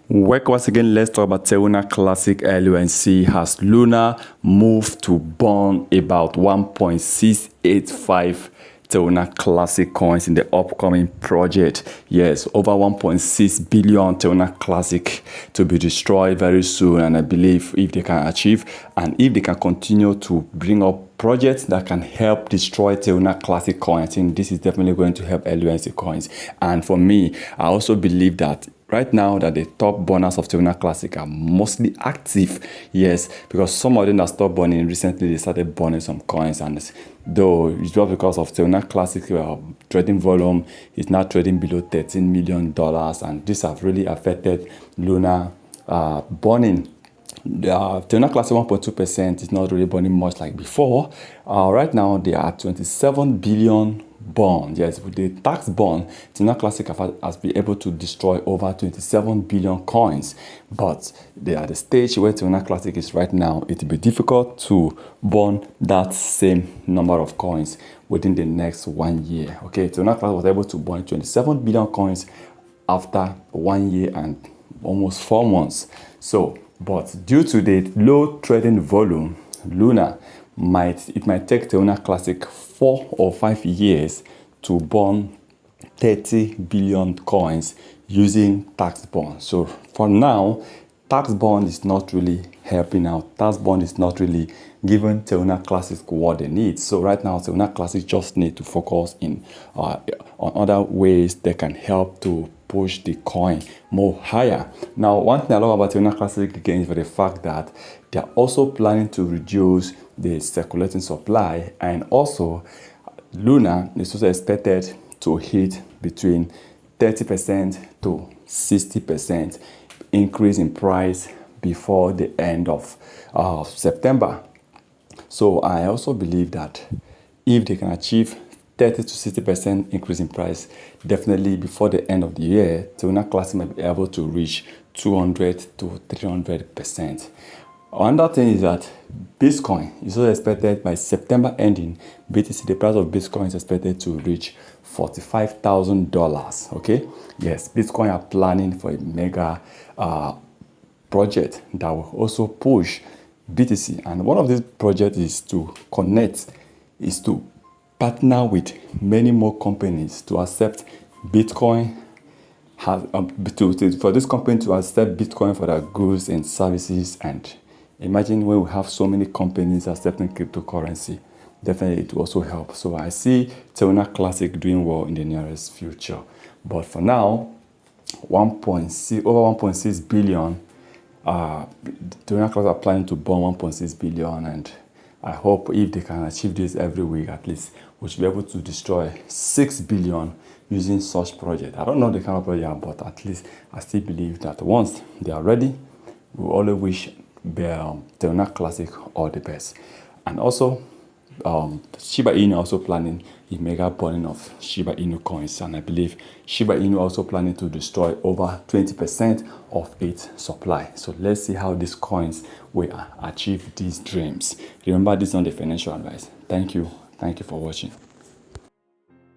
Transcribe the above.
Welcome once again. Let's talk about Terra Classic earlier and see has Luna moved to burn about 1.685 Terra Classic coins in the upcoming project. Yes, over 1.6 billion Terra Classic to be destroyed very soon, and I believe if they can achieve and if they can continue to bring up projects that can help destroy Terra Classic coins, I think this is definitely going to help LUNC coins. And for me, I also believe that right now that the top burners of Terra Classic are mostly active. Yes, because some of them that stopped burning recently, they started burning some coins, and though it's just because of Terra Classic trading volume is now trading below $13 million, and this have really affected Luna burning. Terra Classic 1.2% is not really burning much like before. Right now they are at 27 billion bond. Yes, with the tax bond, Terra Classic has been able to destroy over 27 billion coins. But they are at the stage where Terra Classic is right now. It will be difficult to burn that same number of coins within the next 1 year. Okay, Terra Classic was able to burn 27 billion coins after 1 year and almost 4 months. So, but due to the low trading volume, Luna might take Terra Classic 4 or 5 years to burn 30 billion coins using tax bond. So for now, tax bond is not really helping out. Tax bond is not really giving Terra Classic what they need. So right now, Terra Classic just need to focus on other ways that can help to push the coin more higher. Now, one thing I love about Terra Classic again is for the fact that they are also planning to reduce the circulating supply, and also Luna is also expected to hit between 30% to 60% increase in price before the end of September. So I also believe that if they can achieve 30 to 60% increase in price, definitely before the end of the year, Terra Classic might be able to reach 200 to 300%. Another thing is that Bitcoin is also expected by September ending. BTC, the price of Bitcoin is expected to reach $45,000. Okay, yes, Bitcoin are planning for a mega project that will also push BTC, and one of these projects is to partner with many more companies to accept Bitcoin. For this company to accept Bitcoin for their goods and services. And imagine when we have so many companies accepting cryptocurrency, definitely it will also help. So I see Terra Classic doing well in the nearest future. But for now, over 1.6 billion. Terra Classic are planning to burn 1.6 billion, and I hope if they can achieve this every week, at least we should be able to destroy 6 billion using such project. I don't know the kind of project, but at least I still believe that once they are ready, we always wish Terra Classic all the best. And also, Shiba Inu also planning a mega burning of Shiba Inu coins, and I believe Shiba Inu also planning to destroy over 20% of its supply. So let's see how these coins will achieve these dreams. Remember, this is not the financial advice. Thank you for watching.